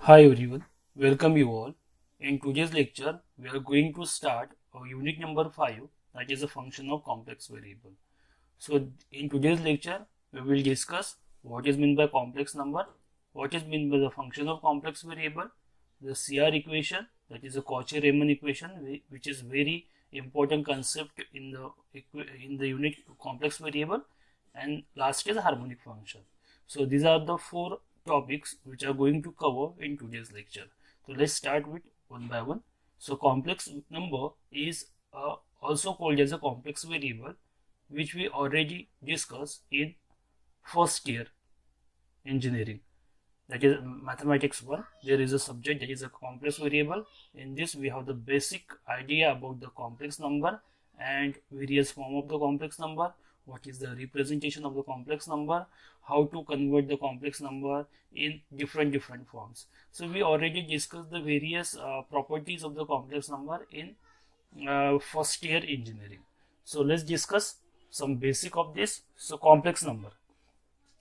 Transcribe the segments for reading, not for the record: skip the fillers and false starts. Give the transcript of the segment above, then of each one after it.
Hi everyone, welcome you all. In today's lecture, we are going to start our unit number 5, that is a function of complex variable. So in today's lecture, we will discuss what is meant by complex number, what is meant by the function of complex variable, the CR equation, that is a Cauchy-Riemann equation, which is very important concept in the unit complex variable, and last is harmonic function. So these are the four topics which are going to cover in today's lecture. So let's start with one by one. So complex number is also called as a complex variable, which we already discussed in first year engineering, that is mathematics 1. There is a subject that is a complex variable. In this we have the basic idea about the complex number and various form of the complex number, what is the representation of the complex number, how to convert the complex number in different forms. So we already discussed the various properties of the complex number in first year engineering. So let's discuss some basic of this. So complex number,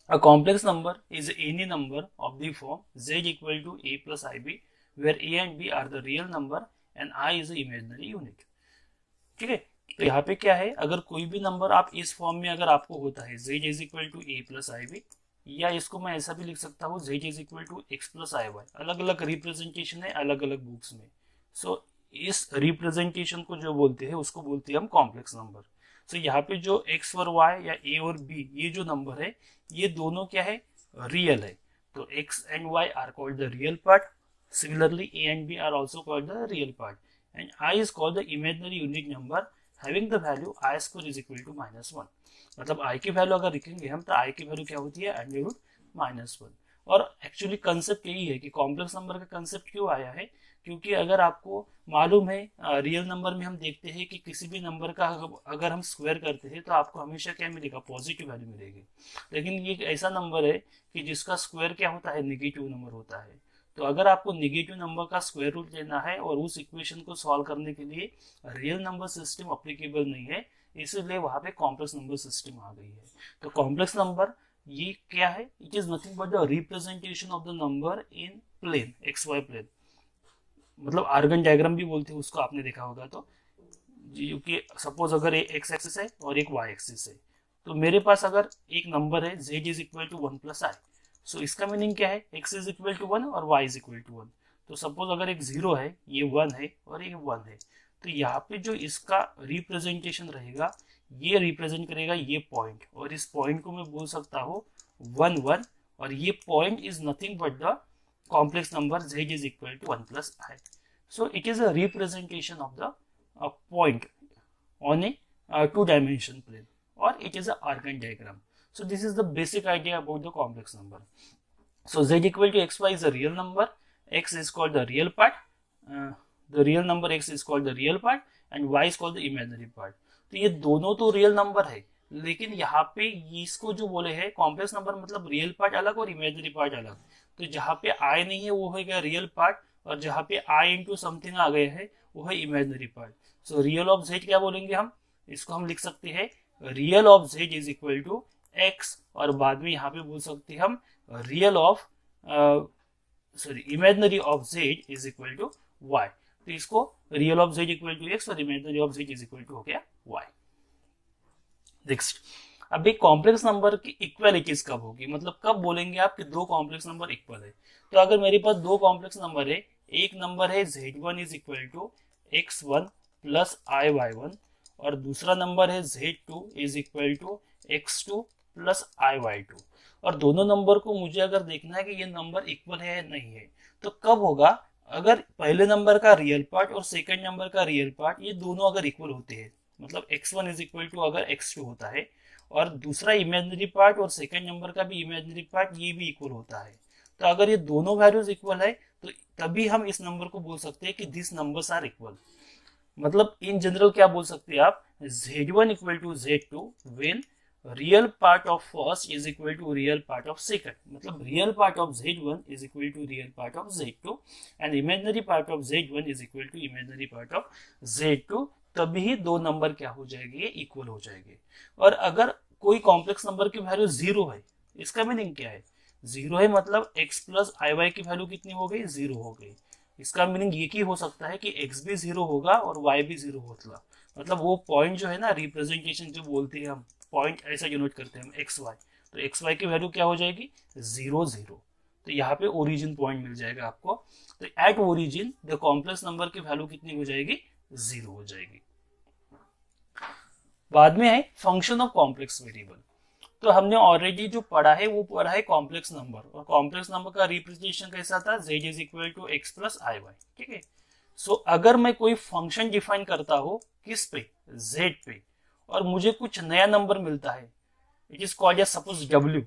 a complex number is any number of the form z equal to a plus ib, where a and b are the real number and I is the imaginary unit. ठीक है, तो यहाँ पे क्या है, अगर कोई भी नंबर आप इस फॉर्म में अगर आपको होता है z is equal to a plus I B, या इसको मैं ऐसा भी लिख सकता हूँ z is equal to x plus I Y, अलग अलग रिप्रेजेंटेशन है अलग अलग बुक्स में. सो इस रिप्रेजेंटेशन को जो बोलते हैं उसको बोलते हैं हम कॉम्प्लेक्स नंबर. सो यहाँ पे जो x और y या a और b ये जो नंबर है ये दोनों क्या है, रियल है. तो x and y are called the real part. Similarly, a and b are also called the real part, and I is called the imaginary unit number having the value I square is equal to -1. मतलब I की value अगर लिखेंगे हम तो I की value क्या होती है, अंडर रूट -1. और एक्चुअली कंसेप्ट यही है कि कॉम्प्लेक्स नंबर का कंसेप्ट क्यों आया है, क्योंकि अगर आपको मालूम है रियल नंबर में हम देखते हैं कि किसी भी नंबर का अगर हम स्क्वायर करते हैं तो आपको हमेशा क्या मिलेगा, पॉजिटिव वैल्यू मिलेगी. लेकिन ये एक ऐसा नंबर है कि जिसका स्क्वायर क्या होता है, निगेटिव नंबर होता है. तो अगर आपको निगेटिव नंबर का स्क्वायर रूट लेना है और उस इक्वेशन को सॉल्व करने के लिए रियल नंबर सिस्टम अप्लीकेबल नहीं है, इसलिए वहां पे कॉम्प्लेक्स नंबर सिस्टम आ गई है. तो कॉम्प्लेक्स नंबर ये क्या है, it is nothing but the representation of the number in plane, X Y plane. मतलब आर्गन डायग्राम भी बोलते हैं उसको, आपने देखा होगा. तो क्योंकि सपोज अगर एक एक्स एक्सिस है और एक वाई एक्सिस है, तो मेरे पास अगर एक नंबर है z is equal to 1 plus i, so इसका मीनिंग क्या है, x इज इक्वल टू 1 और y इज इक्वल टू 1. तो सपोज अगर एक 0 है, ये 1 है और ये 1 है, तो यहाँ पे जो इसका रिप्रेजेंटेशन रहेगा ये रिप्रेजेंट करेगा ये पॉइंट, और इस पॉइंट को मैं बोल सकता हूँ 1 1, और ये point is nothing but the complex number z is equal to 1 plus I. So it is a representation of the point on a two-dimension plane, or it is a argand diagram. So this is the basic idea about the complex number. So z equal to xy is a real number, x is called the real part, the real number x is called the real part and y is called the imaginary part. तो ये दोनों तो real number है, लेकिन यहाँ पे इसको जो बोले हैं कॉम्प्लेक्स नंबर, मतलब रियल पार्ट अलग और इमेजिनरी पार्ट अलग. तो जहाँ पे आई नहीं है वो होगा रियल पार्ट, और जहाँ पे आई इंटू समथिंग आ गया है वो है imaginary part. So real of z क्या बोलेंगे हम, इसको हम लिख सकते हैं real of z is equal to x, और बाद में यहाँ पे बोल सकते हैं हम real of imaginary of z is equal to y. तो इसको real of Z equal to x और imaginary of z is equal to हो गया वाई. नेक्स्ट, अब एक कॉम्प्लेक्स नंबर की इक्वालिटीज कब होगी, मतलब कब बोलेंगे आप कि दो कॉम्प्लेक्स नंबर इक्वल है. तो अगर मेरे पास दो कॉम्प्लेक्स नंबर है, एक नंबर है z1 is equal to x1 plus I y1, और दूसरा नंबर है z2 is equal to x2 plus I y2, और दोनों नंबर को मुझे अगर देखना है कि ये नंबर इक्वल है या नहीं है, तो कब होगा, अगर पहले नंबर का रियल पार्ट और सेकंड नंबर का रियल पार्ट ये दोनों अगर इक्वल होते हैं, मतलब x1 इज इक्वल टू अगर x2 होता है, और दूसरा इमेजिनरी पार्ट और सेकंड नंबर का भी इमेजिनरी पार्ट ये भी इक्वल होता है. तो अगर ये दोनों वैल्यूज इक्वल है तो तभी हम इस नंबर को बोल सकते हैं कि दिस नंबर्स आर इक्वल. मतलब इन जनरल क्या बोल सकते हैं आप, z1 equal to z2 when real part of first is equal to real part of second, मतलब real part of z1 is equal to real part of z2 and imaginary part of z1 is equal to imaginary part of z2, तभी दो number क्या हो जाएंगे, equal हो जाएंगे. और अगर कोई कॉम्प्लेक्स नंबर की वैल्यू 0 है, इसका मीनिंग क्या है, जीरो है मतलब x प्लस आई वाई की वैल्यू कितनी हो गई, जीरो हो गई। इसका मीनिंग ये की हो सकता है कि x भी जीरो होगा और y भी जीरो होगा। मतलब वो पॉइंट जो है ना, रिप्रेजेंटेशन जो बोलते हैं हम, पॉइंट ऐसा डिनोट करते हैं हम एक्स वाई, तो एक्स वाई की वैल्यू क्या हो जाएगी, जीरो जीरो। तो यहाँ पे ओरिजिन पॉइंट मिल जाएगा आपको। तो at origin the complex number की वैल्यू कितनी हो जाएगी, जीरो हो जाएगी। बाद में है फंक्शन ऑफ कॉम्प्लेक्स वेरिएबल। तो हमने ऑलरेडी जो पढ़ा है वो पढ़ा है कॉम्प्लेक्स नंबर, और कॉम्प्लेक्स नंबर का रिप्रेजेंटेशन कैसा था, z is equal to X plus I Y. ठीक है। सो अगर मैं कोई फंक्शन डिफाइन करता हूं किस पे, z पे, और मुझे कुछ नया नंबर मिलता है, it is called as suppose w।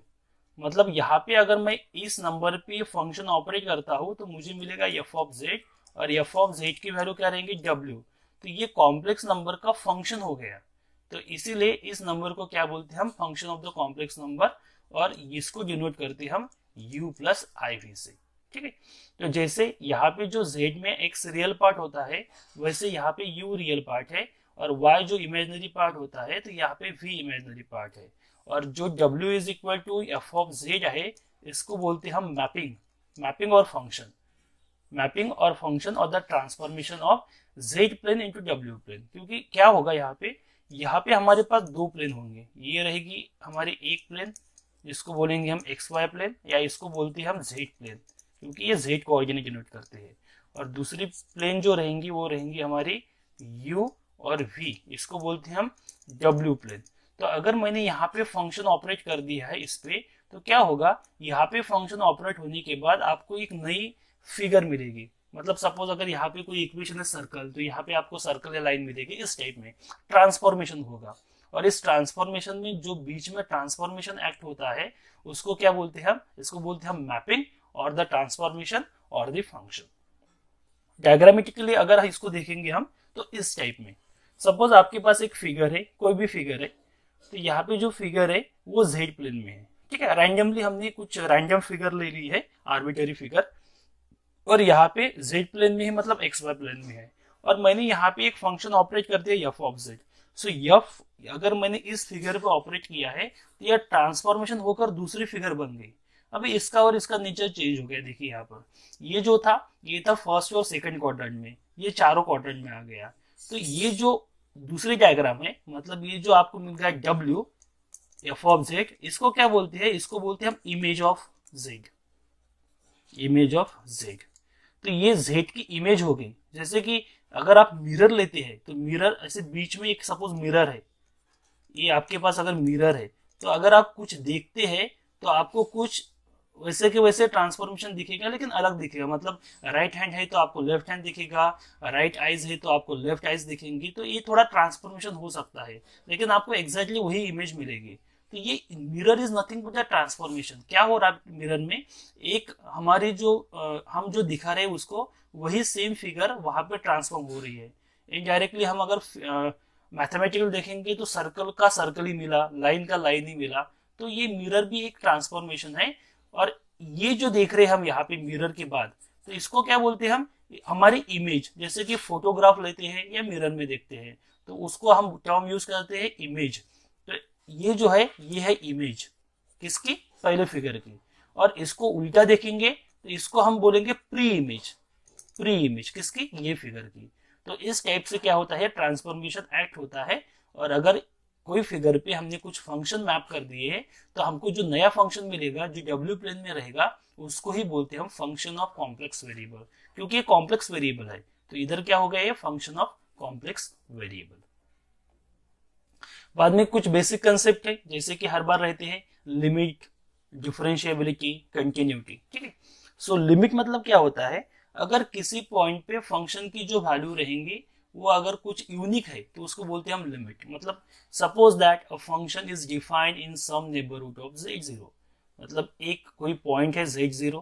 मतलब यहाँ पे अगर मैं इस नंबर पे फंक्शन ऑपरेट करता हूँ तो मुझे मिलेगा एफ ऑफ जेड, और एफ ऑफ जेड की वैल्यू क्या रहेंगी, w। तो ये कॉम्प्लेक्स नंबर का फंक्शन हो गया। तो इसीलिए इस नंबर को क्या बोलते हैं हम, function of the complex number, और इसको डिनोट करते हैं हम u प्लस आई वी से। ठीक है। तो जैसे यहाँ पे जो z में x रियल पार्ट होता है, वैसे यहाँ पे u रियल पार्ट है, और y जो इमेजिनरी पार्ट होता है, तो यहाँ पे v इमेजिनरी पार्ट है। और जो w is equal to F of Z है, इसको बोलते हैं हम मैपिंग, मैपिंग और फंक्शन, मैपिंग और फंक्शन और the transformation of Z plane into W plane. क्योंकि क्या होगा यहाँ पे हमारे पास दो प्लेन होंगे, ये रहेगी हमारी एक प्लेन जिसको बोलेंगे हम एक्स वाई प्लेन, या इसको बोलते हैं हम जेड प्लेन क्योंकि ये जेड कोऑर्डिनेट डिनोट करते हैं। और दूसरी प्लेन जो रहेंगी वो रहेंगी हमारी यू और वी, इसको बोलते हैं हम डब्ल्यू प्लेन। तो अगर मैंने यहाँ पे फंक्शन ऑपरेट कर दिया है इस पे, तो क्या होगा, यहाँ पे फंक्शन ऑपरेट होने के बाद आपको एक नई फिगर मिलेगी। मतलब सपोज अगर यहाँ पे कोई इक्वेशन है सर्कल, तो यहाँ पे आपको सर्कल या लाइन मिलेगी, इस टाइप में ट्रांसफॉर्मेशन होगा। और इस ट्रांसफॉर्मेशन में जो बीच में ट्रांसफॉर्मेशन एक्ट होता है उसको क्या बोलते हैं हम, इसको बोलते हैं हम मैपिंग और द ट्रांसफॉर्मेशन और द फंक्शन। डायग्रामेटिकली अगर इसको देखेंगे हम तो इस टाइप में, सपोज आपके पास एक फिगर है, कोई भी फिगर है, तो यहाँ पे जो फिगर है वो जेड प्लेन में है। ठीक है। रैंडमली हमने कुछ रैंडम फिगर ले ली है, आर्बिटरी फिगर, और यहाँ पे z प्लेन में है मतलब एक्स वाई प्लेन में है, और मैंने यहाँ पे एक फंक्शन ऑपरेट कर दिया f of z। So F अगर मैंने इस फिगर पे ऑपरेट किया है तो यह ट्रांसफॉर्मेशन होकर दूसरी फिगर बन गई। अभी इसका और इसका नेचर चेंज हो गया। देखिए यहाँ पर ये जो था, ये था फर्स्ट और सेकंड क्वाड्रेंट में, ये चारों क्वाड्रेंट में आ गया। तो ये जो दूसरी डायग्राम है, मतलब ये जो आपको मिल गया w एफ ऑफ जेड, इसको क्या बोलते हैं, इसको बोलते हैं हम image of Z, image of Z. तो ये जेड की इमेज हो गई। जैसे कि अगर आप मिरर लेते हैं तो मिरर ऐसे बीच में एक सपोज मिरर है, ये आपके पास अगर मिरर है तो अगर आप कुछ देखते हैं तो आपको कुछ वैसे के वैसे ट्रांसफॉर्मेशन दिखेगा, लेकिन अलग दिखेगा। मतलब राइट हैंड है तो आपको लेफ्ट हैंड दिखेगा, राइट आइज है तो आपको लेफ्ट आइज दिखेंगी। तो ये थोड़ा ट्रांसफॉर्मेशन हो सकता है, लेकिन आपको एग्जैक्टली वही इमेज मिलेगी। तो ये mirror is nothing but the transformation. क्या हो रहा है मिरर में, एक हमारी जो हम जो दिखा रहे हैं उसको, वही सेम फिगर वहां पे ट्रांसफॉर्म हो रही है। इनडायरेक्टली हम अगर मैथमेटिकल देखेंगे तो सर्कल का सर्कल ही मिला, लाइन का लाइन ही मिला। तो ये मिरर भी एक ट्रांसफॉर्मेशन है। और ये जो देख रहे हैं हम यहाँ पे मिरर के बाद, तो इसको क्या बोलते हैं हम, हमारी इमेज। जैसे कि फोटोग्राफ लेते हैं या मिरर में देखते हैं तो उसको हम टर्म यूज करते हैं इमेज। तो ये जो है ये है इमेज किसकी, पहले फिगर की। और इसको उल्टा देखेंगे तो इसको हम बोलेंगे प्री इमेज, प्री इमेज किसकी, ये फिगर की। तो इस टाइप से क्या होता है, ट्रांसफॉर्मेशन एक्ट होता है। और अगर कोई फिगर पे हमने कुछ फंक्शन मैप कर दिए है तो हमको जो नया फंक्शन मिलेगा जो डब्ल्यू प्लेन में रहेगा उसको ही बोलते हैं हम फंक्शन ऑफ कॉम्प्लेक्स वेरिएबल, क्योंकि ये कॉम्प्लेक्स वेरिएबल है। तो इधर क्या हो गया, ये फंक्शन ऑफ कॉम्प्लेक्स वेरिएबल। बाद में कुछ बेसिक कंसेप्ट है जैसे कि हर बार रहते हैं, लिमिट, डिफरेंशिएबिलिटी, कंटिन्यूटी। ठीक है। सो लिमिट मतलब क्या होता है, अगर किसी पॉइंट पे फंक्शन की जो वैल्यू रहेंगी वो अगर कुछ यूनिक है तो उसको बोलते हैं हम लिमिट। मतलब suppose that a function is defined in some neighbourhood of z0। मतलब एक कोई पॉइंट है z0,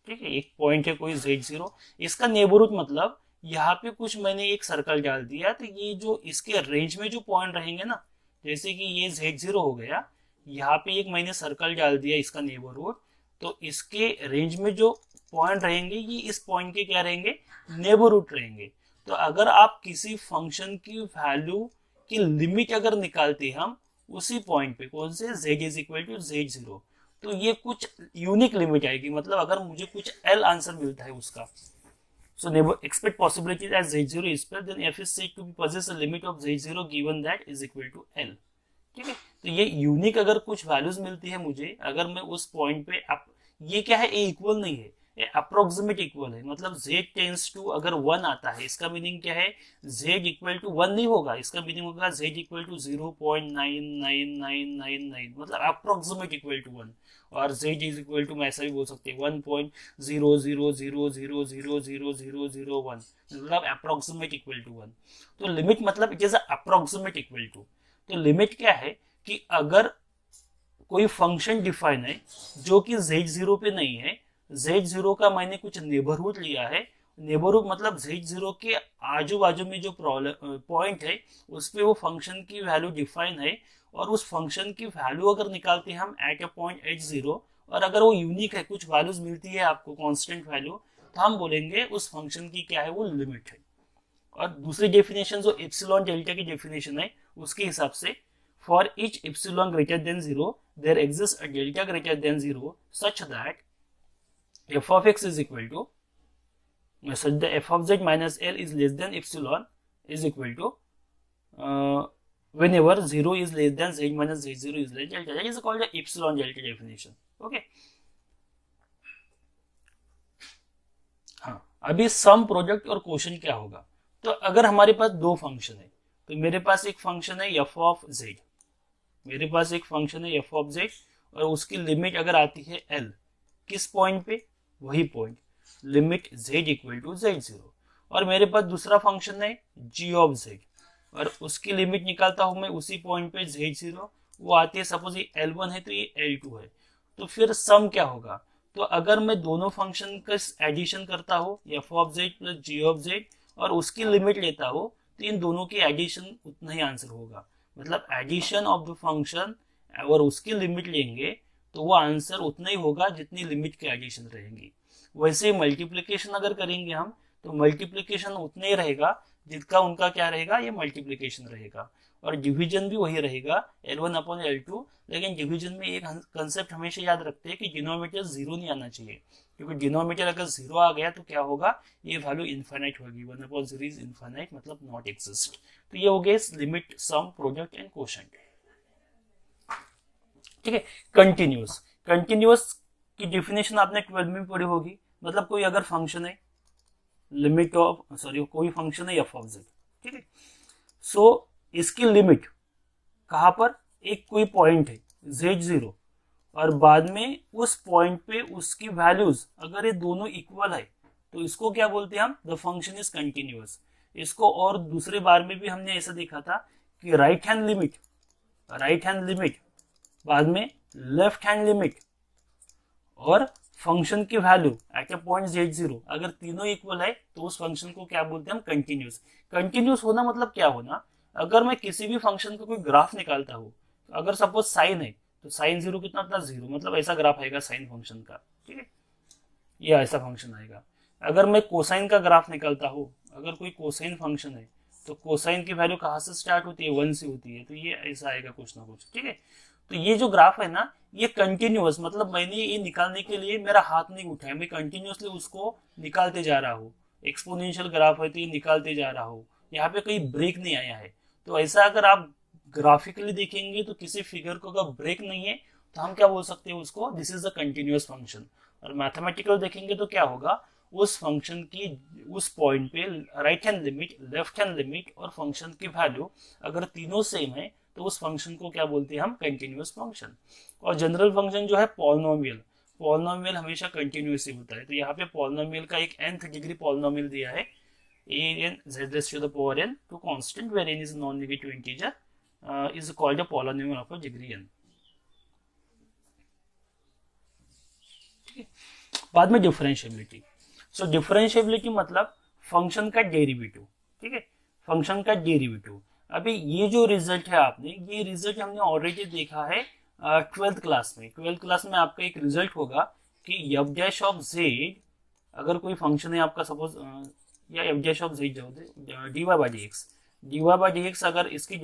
ठीक है, एक पॉइंट है कोई z0, इसका नेबरहुड मतलब यहाँ पे कुछ मैंने एक सर्कल डाल दिया, तो ये जो इसके रेंज में जो पॉइंट रहेंगे ना, जैसे कि ये z0 हो गया, यहाँ पे एक मैंने सर्कल डाल दिया इसका नेबरहुड, तो इसके रेंज में जो पॉइंट रहेंगे ये इस पॉइंट के क्या रहेंगे, नेबरहुड रहेंगे। तो अगर आप किसी फंक्शन की वैल्यू की लिमिट अगर निकालते हैं हम उसी पॉइंट पे, कौन से, z is equal to z0, तो ये कुछ यूनिक लिमिट आएगी, मतलब अगर मुझे कुछ एल आंसर मिलता है उसका, so never expect possibility that z0 is plus then f is said to possess a limit of z0 given that is equal to l। ठीक है, तो ये यूनिक अगर कुछ वैल्यूज मिलती है मुझे, अगर मैं उस पॉइंट पे ये क्या है, ए इक्वल नहीं है, ये अप्रोक्सीमेट इक्वल है, मतलब z टेंस टू अगर 1 आता है, इसका मीनिंग क्या है, z इक्वल टू 1 नहीं होगा, इसका मीनिंग होगा z इक्वल टू 0.99999, मतलब अप्रोक्सीमेट इक्वल टू 1, और z इज इक्वल टू मैं ऐसा भी बोल सकते हैं 1.00000000001, मतलब अप्रोक्सीमेट इक्वल टू 1। तो लिमिट मतलब it is approximate equal to. तो लिमिट क्या है कि अगर कोई फंक्शन डिफाइन है जो कि z0 पे नहीं है, z0 का मैंने कुछ नेबरहुड लिया है, नेबरहुड मतलब z0 के आजू बाजू में जो पॉइंट है उस पे वो फंक्शन की वैल्यू डिफाइन है, और उस फंक्शन की वैल्यू अगर निकालते हैं हम एट अ पॉइंट h0, और अगर वो यूनिक है, कुछ वैल्यूज मिलती है आपको कांस्टेंट वैल्यू, तो हम बोलेंगे उस फंक्शन की क्या है, वो लिमिट है। और दूसरी डेफिनेशन जो एप्सिलॉन डेल्टा की डेफिनेशन है उसके हिसाब से, for each epsilon greater than 0 there exist a delta greater than 0 such that f of x is equal to such that f of z minus l is less than epsilon is equal to whenever 0 is less than z minus z0 is less delta, that is called the epsilon delta definition। okay, हाँ, अभी some product और quotient क्या होगा, तो अगर हमारे पास दो function है, तो मेरे पास एक फंक्शन है f of z, मेरे पास एक फंक्शन है f of z, और उसकी लिमिट अगर आती है l, किस पॉइंट पे, वही point, limit z equal to z0, और मेरे पास दूसरा फंक्शन है g ऑफ z, और उसकी लिमिट निकालता हूं मैं उसी पॉइंट पे z0, वो आती है सपोज ये l1 है तो ये l2 है, तो फिर सम क्या होगा, तो अगर मैं दोनों फंक्शन का एडिशन करता हूँ f of z plus g of z और उसकी लिमिट लेता हूँ, तो इन दोनों की एडिशन उतना ही आंसर होगा, मतलब एडिशन ऑफ द फंक्शन और उसकी लिमिट लेंगे तो वो आंसर उतना ही होगा जितनी लिमिट की एडिशन रहेंगी। वैसे मल्टीप्लिकेशन अगर करेंगे हम, तो मल्टीप्लिकेशन उतना ही रहेगा जिसका उनका क्या रहेगा, ये मल्टीप्लिकेशन रहेगा, और डिवीजन भी वही रहेगा L1 अपॉन L2, लेकिन डिवीजन में एक कंसेप्ट हमेशा याद रखते हैं कि डिनोमिनेटर जीरो नहीं आना चाहिए, क्योंकि डिनोमिनेटर अगर जीरो आ गया तो क्या होगा, ये वैल्यू इनफाइनाइट होगी, 1 अपॉन 0 इज इनफाइनाइट, मतलब नॉट एग्जिस्ट। तो ये हो गया limit, sum, product and quotient. ठीक है, कंटिन्यूअस, कंटिन्यूअस की डेफिनेशन आपने 12 में पढ़ी होगी, मतलब कोई अगर फंक्शन है लिमिट ऑफ कोई फंक्शन है f ऑफ z, ठीक है, सो इसकी लिमिट कहां पर, एक कोई पॉइंट है z0, और बाद में उस पॉइंट पे उसकी वैल्यूज अगर ये दोनों इक्वल है तो इसको क्या बोलते हैं हम, द फंक्शन इज कंटिन्यूअस। इसको और दूसरे बार में भी हमने ऐसा देखा था कि राइट हैंड लिमिट बाद में लेफ्ट हैंड लिमिट और फंक्शन की value at a point z0 अगर तीनों इक्वल है तो उस फंक्शन को क्या बोलते हैं हम, कंटिन्यूअस। कंटिन्यूअस होना मतलब क्या होना, अगर मैं किसी भी फंक्शन का कोई ग्राफ निकालता हूं, तो अगर सपोज साइन है तो साइन 0 कितना था, 0, मतलब ऐसा ग्राफ आएगा साइन फंक्शन का, ठीक है, ये ऐसा फंक्शन आएगा। अगर मैं कोसाइन का ग्राफ निकालता हूं, अगर कोई कोसाइन फंक्शन है तो कोसाइन की वैल्यू कहां से स्टार्ट होती है, 1 से होती है, तो ये ऐसा आएगा कुछ ना कुछ, ठीक है। तो ये जो ग्राफ है ना, ये कंटिन्यूअस, मतलब मैंने ये निकालने के लिए मेरा हाथ नहीं उठाया, मैं कंटिन्यूअसली उसको निकालते जा रहा हूँ। एक्सपोनेंशियल ग्राफ है तो ये निकालते जा रहा हूँ, यहाँ पे कहीं ब्रेक नहीं आया है। तो ऐसा अगर आप ग्राफिकली देखेंगे तो किसी फिगर को अगर ब्रेक नहीं है तो हम क्या बोल सकते हैं उसको, this is a continuous function. और मैथमेटिकल देखेंगे तो क्या होगा, उस फंक्शन की उस पॉइंट पे right hand limit, left hand limit और फंक्शन की वैल्यू अगर तीनों सेम है तो उस फंक्शन को क्या बोलते हैं हम, कंटिन्यूअस फंक्शन। और जनरल फंक्शन जो है पॉलिनोमियल हमेशा कंटिन्यूअस ही होता है। तो यहाँ पे पॉलिनोमियल का एक nth डिग्री पॉलिनोमियल दिया है, an z raised to the power n to constant where n is non-negative integer is called a polynomial of a degree n। बाद में डिफरेंशिएबिलिटी। सो डिफरेंशिएबिलिटी मतलब फंक्शन का डेरिवेटिव, ठीक है, फंक्शन का डेरिवेटिव। अभी ये जो रिजल्ट है आपने, ये रिजल्ट हमने ऑलरेडी देखा है 12th क्लास में। 12th क्लास में आपका एक रिजल्ट होगा कि एफ डैश ऑफ जेड, अगर कोई फंक्शन है आपका सपोज, या F dash of Z dy by D x, अगर इसकी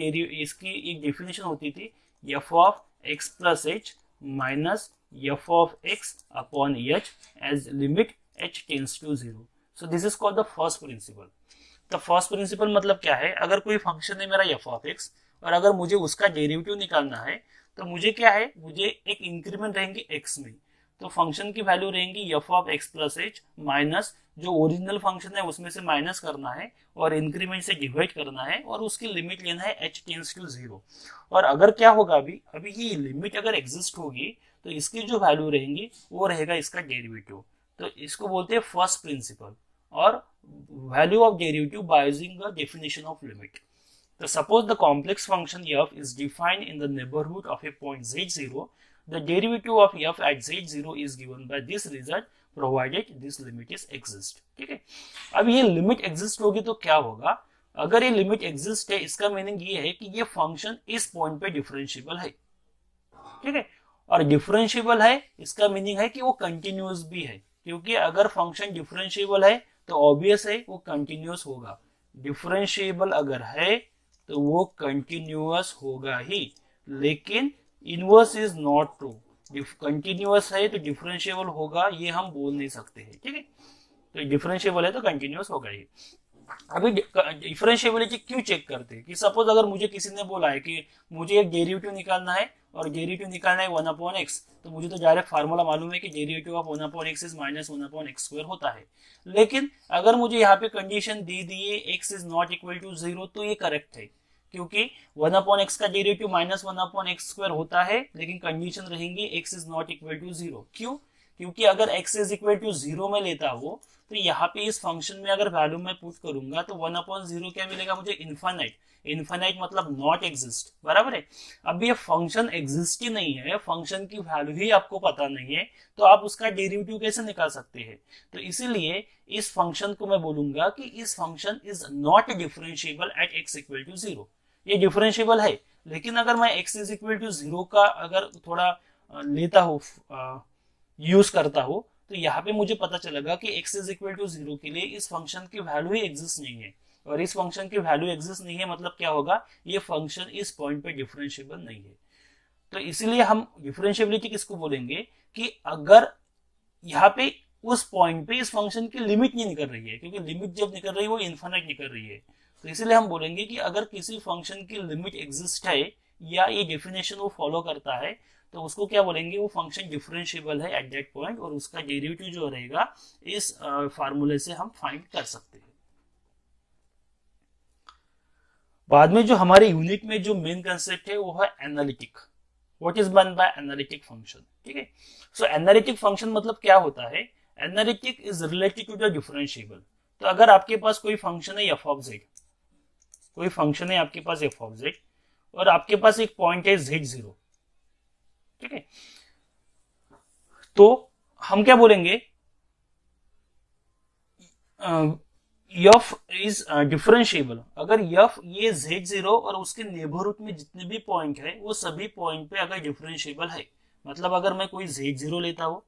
एक डेफिनेशन होती थी F of x plus H minus f of x upon h as limit h tends to 0. So this is called the first principle. तो first principle मतलब क्या है, अगर कोई फंक्शन है मेरा f ऑफ x और अगर मुझे उसका डेरिवेटिव निकालना है तो मुझे क्या है, मुझे एक इंक्रीमेंट रहेंगे x में, तो फंक्शन की वैल्यू रहेंगी f of x plus H minus जो ओरिजिनल फंक्शन है उसमें से माइनस करना है और इंक्रीमेंट से डिवाइड करना है और उसकी लिमिट लेना है h टेंड्स टू 0. और अगर क्या होगा, अभी ये लिमिट अगर एग्जिस्ट होगी तो इसकी जो वैल्यू रहेंगी वो रहेगा इसका डेरिवेटिव. तो इसको बोलते हैं फर्स्ट प्रिंसिपल और value of derivative by using the definition of limit. So suppose the complex function f is defined in the neighborhood of a point z0, the derivative of f at z0 is given by this result provided this limit is exist. ठीक है, अब ये limit exist होगी तो क्या होगा, अगर ये लिमिट एग्जिस्ट है इसका मीनिंग ये है कि ये फंक्शन इस पॉइंट पे डिफरेंशिएबल है. ठीक है, और डिफरेंशिएबल है इसका मीनिंग है कि वो कंटिन्यूअस भी है, क्योंकि अगर फंक्शन डिफरेंशिएबल है तो ऑब्वियस है वो कंटिन्यूअस होगा. डिफरेंशिएबल अगर है तो वो कंटिन्यूअस होगा ही, लेकिन inverse is not true. Continuous है तो डिफरेंशिएबल होगा ये हम बोल नहीं सकते हैं. ठीक है, तो डिफरेंशिएबल है तो कंटिन्यूअस होगा ही. अभी डिफरेंशिएबिलिटी क्यों चेक करते हैं कि सपोज अगर मुझे किसी ने बोला है कि मुझे एक डेरिवेटिव निकालना है और डेरिवेटिव निकालना है 1/x, तो मुझे तो डायरेक्ट फार्मूला मालूम है कि derivative of 1/x is minus 1/x² होता है. लेकिन अगर मुझे यहाँ पे कंडीशन दी है x is not equal to 0 तो ये करेक्ट है, क्योंकि 1/x का डेरिवेटिव माइनस 1/x² होता है, लेकिन कंडीशन रहेंगी x is not equal to 0. क्यों, क्योंकि अगर x इज इक्वल टू 0 में लेता हो तो यहाँ पे इस फंक्शन में अगर वैल्यू मैं पुट करूंगा तो 1/0 क्या मिलेगा मुझे, इनफाइनाइट. इनफाइनाइट मतलब नॉट एग्जिस्ट, बराबर है. अब ये फंक्शन एग्जिस्ट ही नहीं है, फंक्शन की वैल्यू ही आपको पता नहीं है, तो आप उसका डेरिवेटिव कैसे निकाल सकते हैं. तो इसीलिए इस फंक्शन को मैं बोलूंगा कि इस function is not differentiable at x equal to 0. ये डिफरेंशिएबल है, लेकिन अगर मैं x इज इक्वल टू 0 का अगर थोड़ा लेता हो, यूज करता हो, तो यहाँ पे मुझे पता चलेगा कि x इज इक्वल टू 0 के लिए इस फंक्शन की वैल्यू ही एग्जिस्ट नहीं है, और इस फंक्शन की वैल्यू एग्जिस्ट नहीं है मतलब क्या होगा, ये फंक्शन इस पॉइंट पे डिफरेंशिएबल नहीं है. तो इसीलिए हम डिफरेंशिएबिलिटी किसको बोलेंगे कि अगर यहाँ पे उस पॉइंट पे इस फंक्शन की लिमिट नहीं निकल रही है, क्योंकि लिमिट जब निकल रही है वो इनफाइनाइट निकल रही है. तो इसीलिए हम बोलेंगे कि अगर किसी फंक्शन की लिमिट एग्जिस्ट है या ये डेफिनेशन वो फॉलो करता है तो उसको क्या बोलेंगे, वो फंक्शन डिफरेंशिएबल है एट दैट पॉइंट, और उसका डेरिवेटिव जो रहेगा इस फार्मूले से हम फाइंड कर सकते हैं. बाद में जो हमारे यूनिट में जो मेन कंसेप्ट है वो है analytic. What is mean by analytic function. ठीक है, सो एनालिटिक फंक्शन मतलब क्या होता है, analytic is related to the differentiable. तो अगर आपके पास कोई फंक्शन है f ऑफ z, कोई फंक्शन है आपके पास f ऑफ z और आपके पास एक पॉइंट है z0. ठीक है, तो हम क्या बोलेंगे, f इज डिफरेंशिएबल अगर f ये z0 और उसके नेबरहुड में जितने भी पॉइंट है वो सभी पॉइंट पे अगर डिफरेंशिएबल है. मतलब अगर मैं कोई z0 लेता हूं,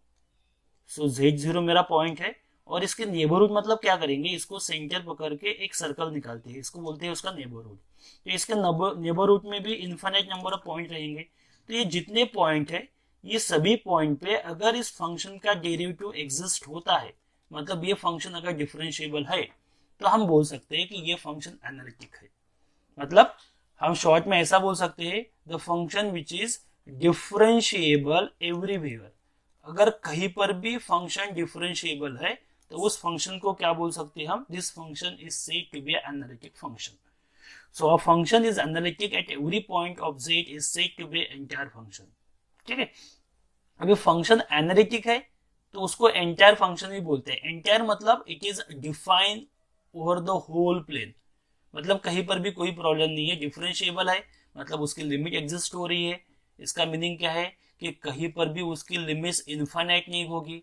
सो z0 मेरा पॉइंट है और इसके नेबरहुड मतलब क्या करेंगे, इसको सेंटर पकड़ के एक सर्कल निकालते हैं, इसको बोलते हैं उसका नेबरहुड. तो इसके नेबरहुड में भी इनफाइनाइट नंबर ऑफ पॉइंट रहेंगे. तो ये जितने पॉइंट है ये सभी पॉइंट पे अगर इस फंक्शन का डेरिवेटिव एग्जिस्ट होता है, मतलब ये फंक्शन अगर डिफरेंशिएबल है, तो हम बोल सकते हैं कि ये फंक्शन एनालिटिक है. मतलब हम शॉर्ट में ऐसा बोल सकते हैं, the function which is differentiable everywhere. अगर कहीं पर भी फंक्शन डिफरेंशिएबल है तो उस फंक्शन को क्या बोल सकते हैं हम, this function is said to be analytic function. So a function is analytic at every point of z is said to be entire function. ठीक है, अभी फंक्शन एनालिटिक है तो उसको एंटायर फंक्शन भी बोलते हैं. एंटायर मतलब it is define over the whole plane, मतलब कहीं पर भी कोई प्रॉब्लम नहीं है. डिफरेंशिएबल है मतलब उसकी लिमिट एग्जिस्ट हो रही है. इसका मीनिंग क्या है कि कहीं पर भी उसकी लिमिट इनफाइनाइट नहीं होगी,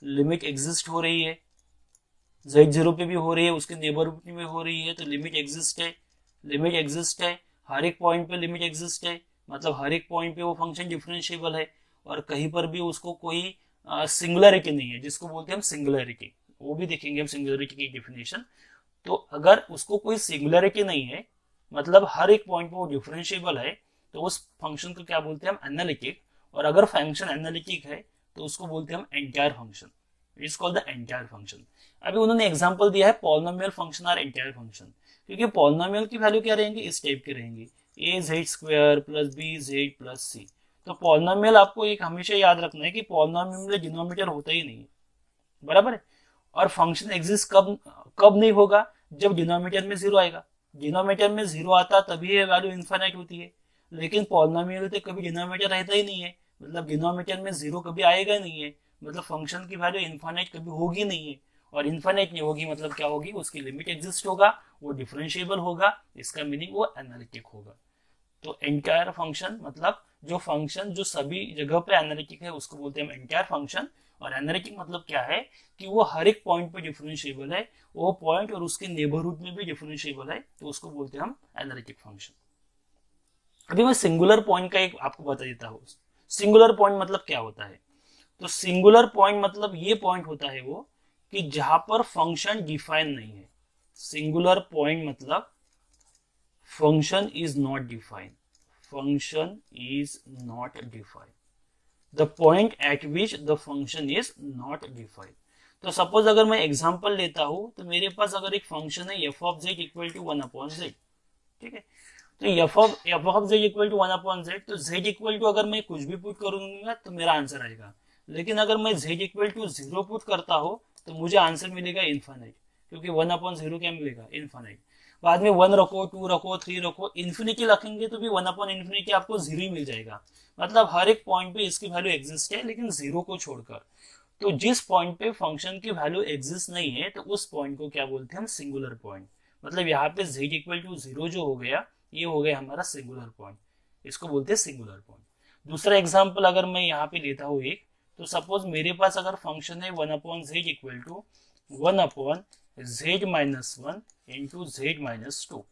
लिमिट एग्जिस्ट हो रही है. z0 पे भी हो रही है, उसके नेबरहुड में हो रही है, तो लिमिट एग्जिस्ट है. लिमिट एग्जिस्ट है, हर एक पॉइंट पे लिमिट एग्जिस्ट है, मतलब हर एक पॉइंट पे वो फंक्शन डिफरेंशिएबल है, और कहीं पर भी उसको कोई सिंगुलरिटी नहीं है, जिसको बोलते हैं हम सिंगुलरिटी. वो भी देखेंगे हम सिंगुलरिटी की डेफिनेशन. तो अगर उसको कोई सिंगुलरिटी नहीं है, मतलब हर एक पॉइंट पे वो डिफरेंशिएबल है, तो उस फंक्शन को क्या बोलते हैं हम, एनालिटिक. और अगर फंक्शन एनालिटिक है तो उसको बोलते हैं हम entire function, it is called the entire function. अभी उन्होंने एग्जांपल दिया है पॉलिनोमियल फंक्शन और एंटायर फंक्शन, क्योंकि पॉलिनोमियल की वैल्यू क्या रहेंगी, इस टाइप की रहेंगी, a z square plus b z plus c. तो पॉलिनोमियल आपको एक हमेशा याद रखना है कि पॉलिनोमियल में डिनोमिनेटर होता ही नहीं है, बराबर है। और फंक्शन एग्जिस्ट कब कब नहीं होगा, जब डिनोमिनेटर में जीरो आएगा। डिनोमिनेटर में जीरो आता तभी ये वैल्यू इन्फिनिट होती है, लेकिन पॉलिनोमियल तो कभी डिनोमिनेटर रहता ही नहीं है, मतलब डिनोमिनेटर में जीरो कभी आएगा नहीं है, मतलब फंक्शन की वैल्यू इन्फिनिट कभी होगी नहीं है। और इन्फिनिट नहीं होगी मतलब क्या होगी, उसकी लिमिट एग्जिस्ट होगा, वो डिफरेंशिएबल होगा, इसका मीनिंग वो एनालिटिक होगा। तो एंटायर फंक्शन मतलब जो फंक्शन जो सभी जगह पे एनालिटिक है उसको बोलते हैं एंटायर फंक्शन। और एनालिटिक मतलब क्या है कि वो हर एक पॉइंट पे डिफरेंशिएबल है, वो पॉइंट और उसके नेबरहुड में भी डिफरेंशिएबल है, तो उसको बोलते हैं हम एनालिटिक फंक्शन। अभी मैं सिंगुलर पॉइंट का एक आपको बता देता हूँ। सिंगुलर पॉइंट मतलब क्या होता है, तो सिंगुलर पॉइंट मतलब ये पॉइंट होता है वो कि जहां पर फंक्शन डिफाइन नहीं है। सिंगुलर पॉइंट मतलब function is not defined, function is not defined, the point eight which the function is not defined. तो सपोज अगर मैं एग्जांपल लेता हूं, तो मेरे पास अगर एक फंक्शन है F of Z equal to 1/z, ठीक है। तो F of Z equal to 1/z, तो जेड इक्वल टू अगर मैं कुछ भी पुट करूंगा तो मेरा आंसर आएगा, लेकिन अगर मैं जेड इक्वल टू 0 पुट करता हो तो मुझे आंसर मिलेगा इन्फिनिट, क्योंकि 1/0 क्या मिलेगा, इन्फिनिट। बाद में 1 रखो, 2 रखो, 3 रखो, इन्फिनिटी रखेंगे तो भी 1/∞ आपको 0 ही मिल जाएगा। मतलब हर एक पॉइंट पे इसकी वैल्यू एग्जिस्ट है, लेकिन 0 को छोड़कर। तो जिस पॉइंट पे फंक्शन की वैल्यू एग्जिस्ट नहीं है तो उस पॉइंट को क्या बोलते हैं हम, सिंगुलर पॉइंट। मतलब यहाँ पे z इक्वल टू 0 जो हो गया, ये हो गया हमारा सिंगुलर पॉइंट, इसको बोलते हैं सिंगुलर पॉइंट। दूसरा एग्जाम्पल अगर मैं यहाँ पे लेता हूँ एक, तो सपोज मेरे पास अगर फंक्शन है 1/z equal to 1/z-1 into z-2,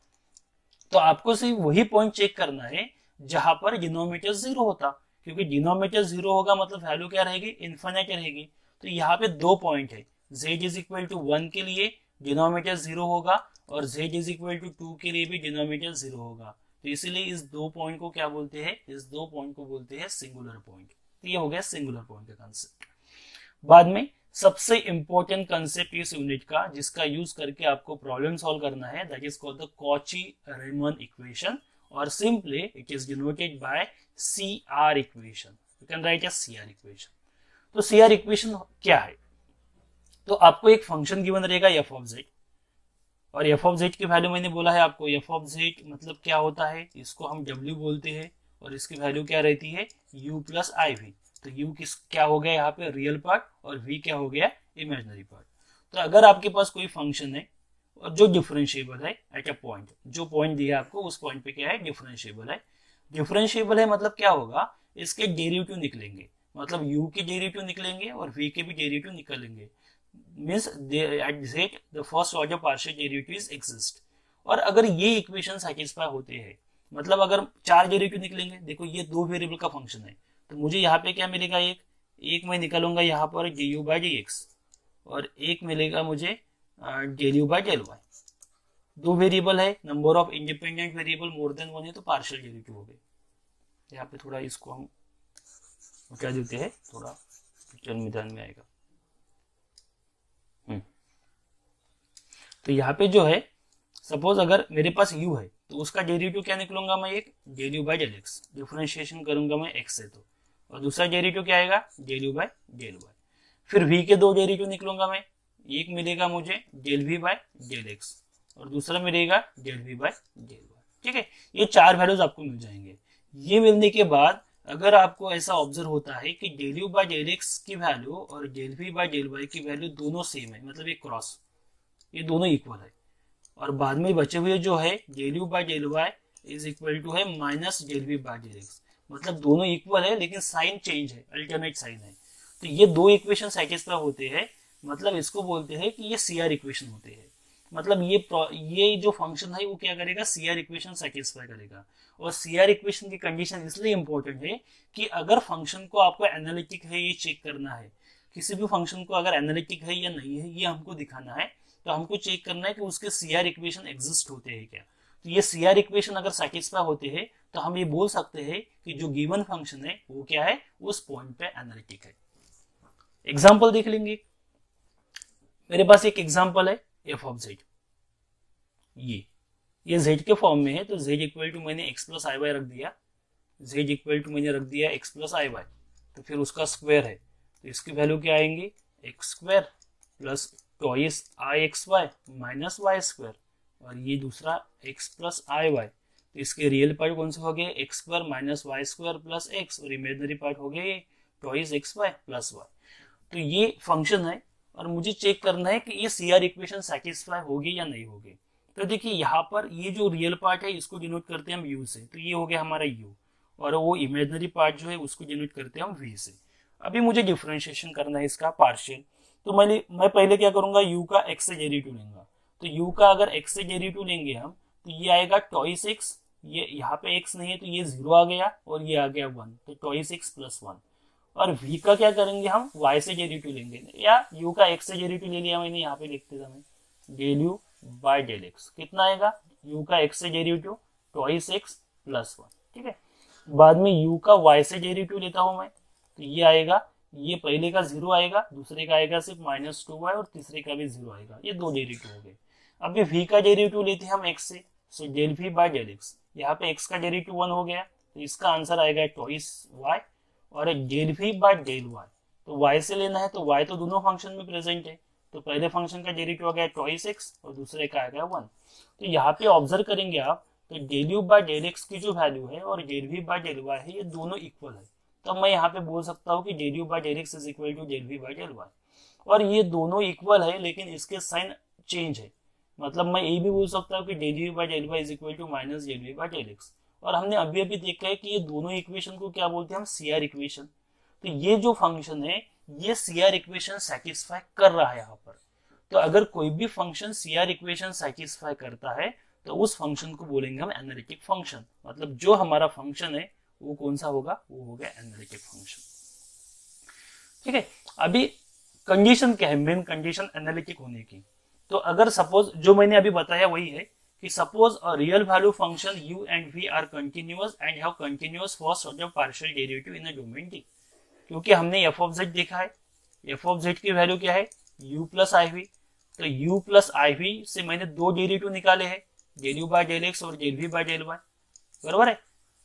तो आपको सिर्फ वही पॉइंट चेक करना है जहां पर डिनोमिनेटर 0 होता, क्योंकि डिनोमिनेटर 0 होगा मतलब वैल्यू क्या रहेगी, इन्फिनिट रहेगी। तो यहाँ पे दो पॉइंट है, z इज इक्वल टू 1 के लिए डिनोमिनेटर 0 होगा, और z इज इक्वल टू 2 के लिए भी डिनोमिनेटर 0 होगा। तो इसीलिए इस दो पॉइंट को क्या बोलते हैं, इस दो पॉइंट को बोलते हैं सिंगुलर पॉइंट। तो ये हो गया सिंगुलर पॉइंट का कंसेप्ट। बाद में सबसे इंपॉर्टेंट कंसेप्ट इस यूनिट का जिसका यूज करके आपको प्रॉब्लम सॉल्व करना है, that is called the Cauchy Riemann equation, और simply it is denoted by CR equation. You can write as CR equation. तो CR इक्वेशन क्या है, तो आपको एक फंक्शन गिवन रहेगा f ऑफ z, और f ऑफ z की वैल्यू मैंने बोला है आपको, f ऑफ z मतलब क्या होता है, इसको हम w बोलते हैं, और इसकी वैल्यू क्या रहती है, u प्लस आई वी। तो u किस क्या हो गया यहाँ पे, रियल पार्ट, और v क्या हो गया, इमेजिनरी पार्ट। तो अगर आपके पास कोई फंक्शन है और जो डिफरेंशिएबल है एट अ पॉइंट, जो पॉइंट दिया आपको उस पॉइंट पे क्या है, डिफरेंशिएबल है। डिफरेंशिएबल है मतलब क्या होगा, इसके डेरिवेटिव निकलेंगे, मतलब u के डेरिवेटिव निकलेंगे और v के भी डेरिवेटिव निकलेंगे, means at z the first order partial derivatives exist. और अगर ये इक्वेशन सेटिस्फाई होते हैं, मतलब अगर चार डेरिवेटिव निकलेंगे, देखो ये दो वेरिएबल का फंक्शन है, तो मुझे यहाँ पे क्या मिलेगा, एक मैं निकालूंगा यहाँ पर du/dx, और एक मिलेगा मुझे du/y। दो वेरिएबल है, number of independent variable more than 1 है, तो पार्शियल डेरिवेटिव हो गए। यहाँ पे थोड़ा इसको हम क्या देते हैं, थोड़ा पिक्चर में ध्यान में आएगा। तो यहाँ पे जो है, सपोज अगर मेरे पास u है तो उसका डेरिवेटिव क्या निकलूंगा मैं, एक du/x, डिफरेंशिएशन करूंगा मैं x से, तो और दूसरा डेरिवेटिव क्या आएगा, du/y। फिर v के दो डेरिवेटिव निकलूंगा मैं, एक मिलेगा मुझे ∂v/∂x और दूसरा मिलेगा ∂v/∂y। ठीक है, ये चार वैल्यूज आपको मिल जाएंगे। ये मिलने के बाद अगर आपको ऐसा ऑब्जर्व होता है कि ∂u/∂x की वैल्यू और ∂v/∂y की वैल्यू दोनों सेम है, मतलब ये क्रॉस, ये दोनों इक्वल है, और बाद में बचे हुए जो है ∂u/∂y इज इक्वल टू है माइनस ∂v/∂x, मतलब दोनों इक्वल है लेकिन साइन चेंज है, अल्टरनेट साइन है। तो ये दो इक्वेशन सेटिस्फाई होते हैं, मतलब इसको बोलते हैं कि ये CR इक्वेशन होते हैं। मतलब ये जो फंक्शन है वो क्या करेगा, CR इक्वेशन सेटिस्फाई करेगा। और CR इक्वेशन की कंडीशन इसलिए इंपॉर्टेंट है कि अगर फंक्शन को आपको एनालिटिक है ये चेक करना है, किसी भी फंक्शन को अगर एनालिटिक है या नहीं है ये हमको दिखाना है, तो हमको चेक करना है कि उसके CR इक्वेशन एग्जिस्ट होते हैं क्या। तो ये CR इक्वेशन अगर सेटिस्फाई होते हैं तो हम ये बोल सकते हैं कि जो गिवन फंक्शन है वो क्या है, उस पॉइंट पे एनालिटिक है। एग्जाम्पल देख लेंगे। मेरे पास एक एग्जाम्पल है एफ ऑफ जेड, ये z के फॉर्म में है, तो z इक्वल टू मैंने x प्लस आई वाई रख दिया, z इक्वल टू मैंने रख दिया x प्लस आई वाई, तो फिर उसका स्क्वायर है, तो इसकी वैल्यू क्या आएंगी, X square plus twice I X Y minus Y square, और ये दूसरा x प्लस आई वाई, तो इसके रियल पार्ट कौन से हो गए, X square minus Y square plus X, और इमेजनरी पार्ट हो गए twice X Y plus Y. तो ये फंक्शन है और मुझे चेक करना है कि ये CR इक्वेशन सेटिस्फाई होगी या नहीं होगी। तो देखिए यहाँ पर ये जो रियल पार्ट है इसको डिनोट करते हैं हम u से, तो ये हो गया हमारा u, और वो इमेजनरी पार्ट जो है उसको डिनोट करते हैं हम v से। अभी मुझे डिफरेंशिएशन करना है इसका पार्शियल, तो मैं पहले क्या करूंगा, u का x से डेरिवेटिव लूंगा, तो u का अगर x से डेरिवेटिव लेंगे हम तो ये आएगा ट्वाइस x, ये यहाँ पे x नहीं है तो ये 0 आ गया और ये आ गया 1, तो ट्वाइस x प्लस 1। और v का क्या करेंगे हम, y से डेरिवेटिव लेंगे, या u का x से डेरिवेटिव ले लिया मैंने यहाँ पे लिखते समय del u by del X, कितना आएगा, u का x से डेरिवेटिव ट्वाइस x प्लस 1, ठीक है। बाद में u का y से डेरिवेटिव लेता हूं मैं, तो ये आएगा, ये पहले का 0 आएगा, दूसरे का आएगा सिर्फ -2y, और तीसरे का भी 0 आएगा, ये दो डेरिवेटिव हो गए। अब ये v का डेरिवेटिव लेते हैं हम x से, so del v by del X, यहाँ पे x का डेरिवेटिव 1 हो गया, तो इसका आंसर आएगा ट्वाइस y, और del v by del y, तो y से लेना है तो y तो दोनों फंक्शन में प्रेजेंट है, तो पहले फंक्शन का डेरिवेटिव आ गया ट्वाइस x और दूसरे का आ गया 1। तो यहाँ पे ऑब्जर्व करेंगे आप, तो del u by del X की जो वैल्यू है और del v by del y है, ये दोनों इक्वल है, तो मैं यहाँ पे बोल सकता हूँ कि del u by del X is equal to del v by del y, और ये दोनों इक्वल है लेकिन इसके साइन चेंज है, मतलब मैं ये भी बोल सकता हूँ कि del u by del y is equal to minus del v by del x. और हमने अभी अभी देखा है कि ये दोनों इक्वेशन को क्या बोलते हैं हम, CR इक्वेशन। तो ये जो फंक्शन है ये CR इक्वेशन सेटिस्फाई कर रहा है यहाँ पर। तो अगर कोई भी फंक्शन CR इक्वेशन सेटिस्फाई करता है तो उस फंक्शन को बोलेंगे हम एनालिटिक फंक्शन, मतलब जो हमारा फंक्शन है वो कौन सा होगा, वो होगा एनालिटिक फंक्शन, ठीक है। अभी कंडीशन क्या है, मेन कंडीशन एनालिटिक होने की, तो अगर सपोज जो मैंने अभी बताया वही है कि suppose a real value function u and v are continuous and have continuous first order partial derivative in a domain D, क्योंकि हमने f ऑफ z देखा है, f ऑफ z की वैल्यू क्या है, u प्लस आई वी, तो u plus आई v से मैंने दो डेरिवेटिव निकाले हैं, del u by del x और del v by del y, बराबर है,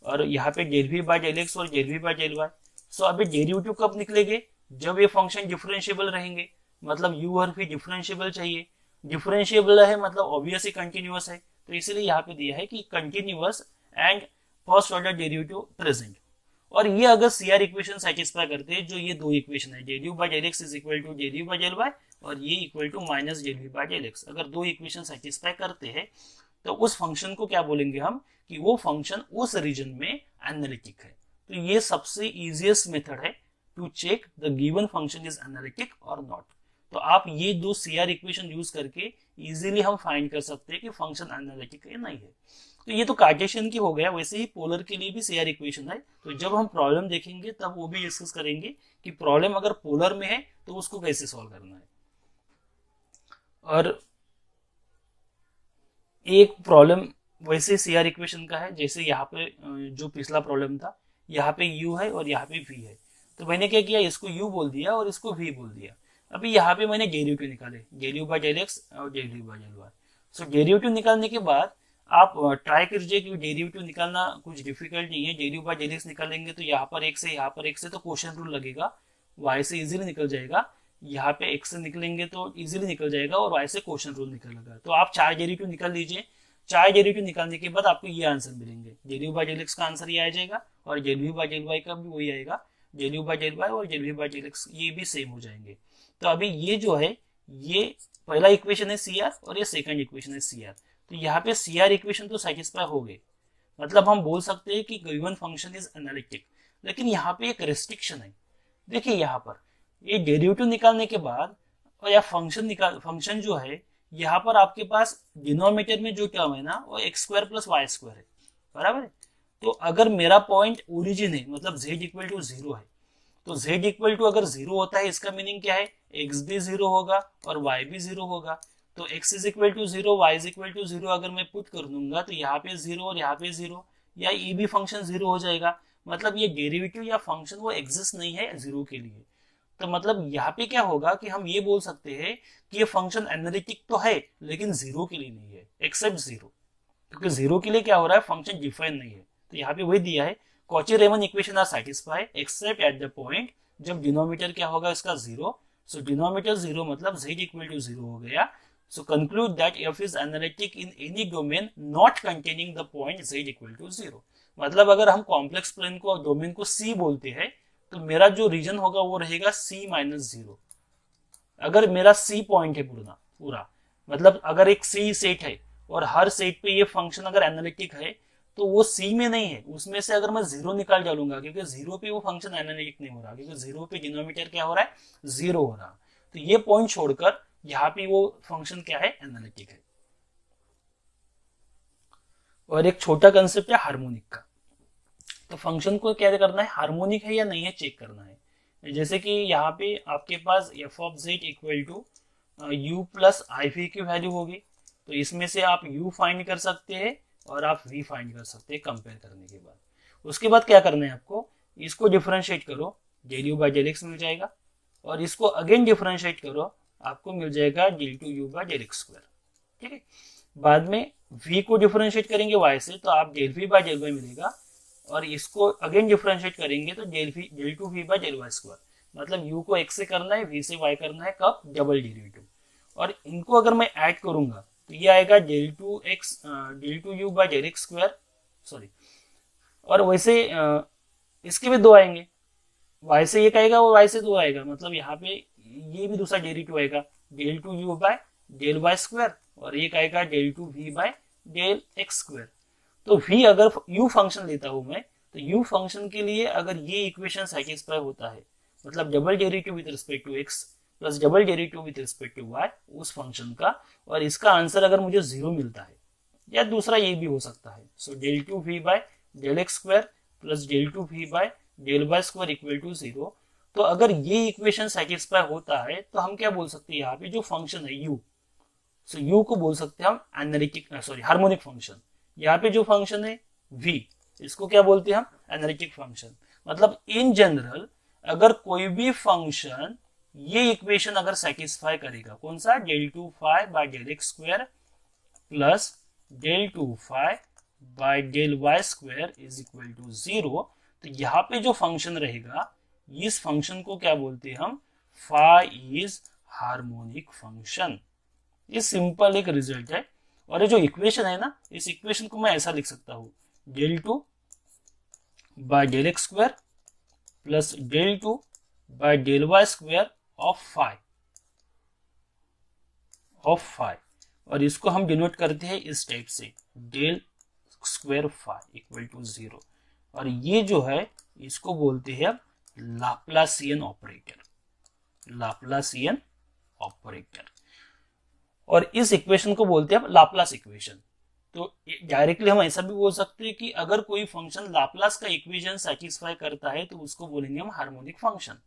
और यहाँ पे del v by del x और del v by del y। So अभी डेरिवेटिव कब निकलेंगे, जब ये फंक्शन डिफरेंशिएबल रहेंगे, मतलब u और v डिफरेंशिएबल चाहिए, डिफरेंशिएबल है मतलब ऑब्वियसली कंटिन्यूअस है, तो इसलिए यहाँ पे दिया है कि continuous and first order derivative present. और ये अगर CR इक्वेशन सेटिस्फाई करते हैं, जो ये दो इक्वेशन है del u by del X is equal to del u by del y और ये equal to minus del v by del X, अगर दो इक्वेशन सेटिस्फाई करते हैं तो उस फंक्शन को क्या बोलेंगे हम, कि वो फंक्शन उस रीजन में एनालिटिक है। तो ये सबसे इजीएस्ट मेथड है to check the given function is analytic और नॉट। तो आप ये दो CR इक्वेशन यूज करके इजीली हम फाइंड कर सकते हैं कि फंक्शन एनालिटिक है नहीं है। तो ये तो कार्टेशियन की हो गया, वैसे ही पोलर के लिए भी CR इक्वेशन है, तो जब हम प्रॉब्लम देखेंगे तब वो भी डिस्कस करेंगे कि प्रॉब्लम अगर पोलर में है तो उसको कैसे सॉल्व करना है। और एक प्रॉब्लम वैसे CR इक्वेशन का है, जैसे यहाँ पे जो पिछला प्रॉब्लम था, यहाँ पे u है और यहाँ पे v है, तो मैंने क्या किया, इसको u बोल दिया और इसको v बोल दिया। अभी यहाँ पे मैंने डेरिवेटिव निकाले, del u by del x और del v by del y। So derivative निकालने के बाद आप ट्राई कीजिए कि डेरिवेटिव निकालना कुछ डिफिकल्ट नहीं है, del u by del X निकालेंगे तो यहाँ पर x है, यहाँ पर x है, तो क्वेश्चन रूल लगेगा, y से इजीली निकल जाएगा, यहाँ पे x से निकलेंगे तो इजीली निकल जाएगा और y से क्वेश्चन रूल निकलेगा। तो आप 4 डेरिवेटिव निकाल लीजिए, 4 डेरिवेटिव निकालने के बाद आपको ये आंसर मिलेंगे, del u by del X का आंसर ये आ जाएगा और del v by del y का भी वही आएगा, del u by del y और del v by del X ये भी सेम हो जाएंगे। तो अभी ये जो है ये पहला इक्वेशन है CR और ये सेकंड इक्वेशन है CR, तो यहाँ पे CR इक्वेशन तो सेटिस्फाई हो गए, मतलब हम बोल सकते हैं कि गिवन फंक्शन इज एनालिटिक। लेकिन यहाँ पे एक रेस्ट्रिक्शन है, देखिए यहाँ पर ये डेरिवेटिव निकालने के बाद और या फंक्शन जो है, यहाँ पर आपके पास डिनोमिनेटर में जो टर्म है ना वो x square plus Y square है, बराबर है। तो अगर मेरा पॉइंट ओरिजिन है, मतलब z इक्वल टू 0 है, तो z इक्वल टू अगर 0 होता है इसका मीनिंग क्या है, x भी 0 होगा और y भी 0 होगा। तो x is equal to 0, y is equal to 0 अगर मैं पुट कर दूंगा तो यहाँ पे 0 और यहाँ पे 0, या ये भी फंक्शन 0 हो जाएगा। मतलब ये डेरिवेटिव या फंक्शन वो एग्जिस्ट नहीं है 0 के लिए। तो मतलब यहाँ पे क्या होगा कि हम ये बोल सकते हैं कि ये फंक्शन एनालिटिक तो है लेकिन 0 के लिए नहीं है, एक्सेप्ट 0, क्योंकि 0 के लिए क्या हो रहा है, फंक्शन डिफाइन नहीं है। तो यहाँ पे वही दिया है, Cauchy Riemann equation are satisfied except at the point जब डिनोमिनेटर क्या होगा इसका 0। सो डिनोमिनेटर 0 मतलब z इक्वल टू 0 हो गया। So conclude that f is analytic in any domain not containing the point z equal to 0। मतलब अगर हम कॉम्प्लेक्स प्लेन को डोमेन को C बोलते हैं तो मेरा जो रीजन होगा वो रहेगा C माइनस 0। अगर मेरा C पॉइंट है पूरा मतलब अगर एक C सेट है और हर सेट पे ये फंक्शन अगर एनालिटिक है तो वो C में नहीं है, उसमें से अगर मैं 0 निकाल डालूंगा क्योंकि 0 पे वो फंक्शन एनालिटिक नहीं हो रहा, क्योंकि 0 पे डिनोमिनेटर क्या हो रहा है, 0 हो रहा। तो ये पॉइंट छोड़कर यहाँ पे वो फंक्शन क्या है, एनालिटिक है। और एक छोटा कंसेप्ट है हार्मोनिक का। तो फंक्शन को क्या करना है, हार्मोनिक है या नहीं है चेक करना है। जैसे कि यहाँ पे आपके पास f of z equal to u plus I V की वैल्यू होगी, तो इसमें से आप u फाइंड कर सकते हैं और आप v फाइंड कर सकते हैं कंपेयर करने के बाद। उसके बाद क्या करना है आपको, इसको डिफरेंशिएट करो, del u by del x मिल जाएगा, और इसको अगेन डिफरेंशिएट करो, आपको मिल जाएगा del two you by del x square. ठीक है, बाद में v को डिफरेंशिएट करेंगे y से तो आप del V by del Y मिलेगा, और इसको अगेन डिफरेंशिएट करेंगे तो del two V by del Y square. मतलब u को x से करना है, v से y करना है, कब, डबल डेरिवेटिव। और इनको अगर मैं ऐड करूंगा तो ये आएगा del two you by del x square, sorry, और वैसे इसके भी दो आएंगे, y से एक आएगा और y से दो आएगा, मतलब यहाँ पे ये भी दूसरा डेरिवेटिव आएगा del two U by del Y square, और एक आएगा del two we by del x square. तो v अगर u फंक्शन लेता हूं मैं, तो u फंक्शन के लिए अगर ये इक्वेशन सेटिस्फाई होता है, मतलब double derivative with respect to x plus double derivative with respect to y उस फंक्शन का, और इसका आंसर अगर मुझे 0 मिलता है, या दूसरा ये भी हो सकता है, so del two we by del x square plus del two we by del Y square equal to 0। तो अगर ये इक्वेशन सेटिस्फाई होता है तो हम क्या बोल सकते हैं, यहाँ पे जो फंक्शन है u, सो u को बोल सकते हैं हम एनालिटिक, सॉरी हार्मोनिक फंक्शन। यहाँ पे जो फंक्शन है v, इसको क्या बोलते हैं हम, एनालिटिक फंक्शन। मतलब इन जनरल अगर कोई भी फंक्शन ये इक्वेशन अगर सेटिस्फाई करेगा, कौन सा, del two phi by del x square plus del two phi by del Y square is equal to 0, तो यहाँ पे जो फंक्शन रहेगा इस फंक्शन को क्या बोलते हैं हम, फाई इज हार्मोनिक फंक्शन। ये सिंपल एक रिजल्ट है। और ये जो इक्वेशन है ना, इस इक्वेशन को मैं ऐसा लिख सकता हूं, del two by del x square plus del two by del Y square of phi, और इसको हम डिनोट करते हैं इस टाइप से, del square phi equal to 0। और ये जो है इसको बोलते हैं लाप्लासियन ऑपरेटर, लाप्लासियन ऑपरेटर। और इस इक्वेशन को बोलते हैं लाप्लास इक्वेशन। तो डायरेक्टली हम ऐसा भी बोल सकते हैं कि अगर कोई फंक्शन लाप्लास का इक्वेशन सेटिस्फाई करता है तो उसको बोलेंगे हम हार्मोनिक फंक्शन,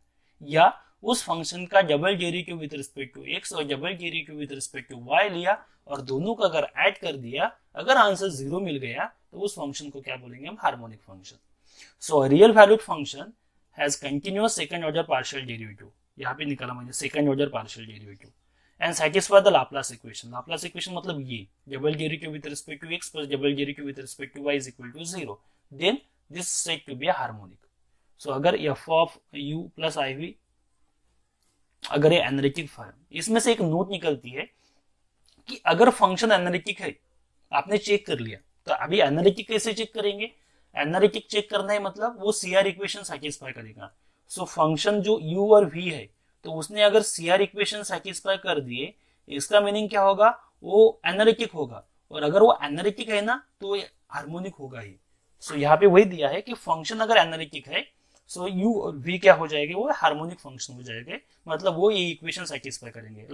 या उस फंक्शन का double derivative with respect to x और double derivative with respect to y लिया और दोनों का अगर ऐड कर दिया, अगर आंसर 0 मिल गया तो उस फंक्शन को क्या बोलेंगे हम, harmonic function. So real valued function has continuous second order partial derivative, यहाँ पे निकाला मैंने second order partial derivative, and satisfy the Laplace equation. Laplace equation मतलब ये double derivative with respect to x plus double derivative with respect to y is equal to 0. Then this is said to be a harmonic. So अगर f of u plus iv अगर ये analytic form, इसमें से एक note निकलती है कि अगर फंक्शन एनालिटिक है, आपने चेक कर लिया, तो अभी एनालिटिक कैसे चेक करेंगे, एनालिटिक चेक करना है मतलब वो CR इक्वेशन सेटिस्फाई करेगा। सो फंक्शन जो u और v है, तो उसने अगर CR इक्वेशन सेटिस्फाई कर दिए, इसका मीनिंग क्या होगा, वो एनालिटिक होगा, और अगर वो एनालिटिक है ना तो हार्मोनिक होगा ही। सो यहाँ पे वही दिया है कि फंक्शन अगर एनालिटिक है, सो u और v क्या हो जाएंगे, वो हार्मोनिक फंक्शन हो जाएंगे, मतलब वो ये इक्वेशन सेटिस्फाई करेंगे,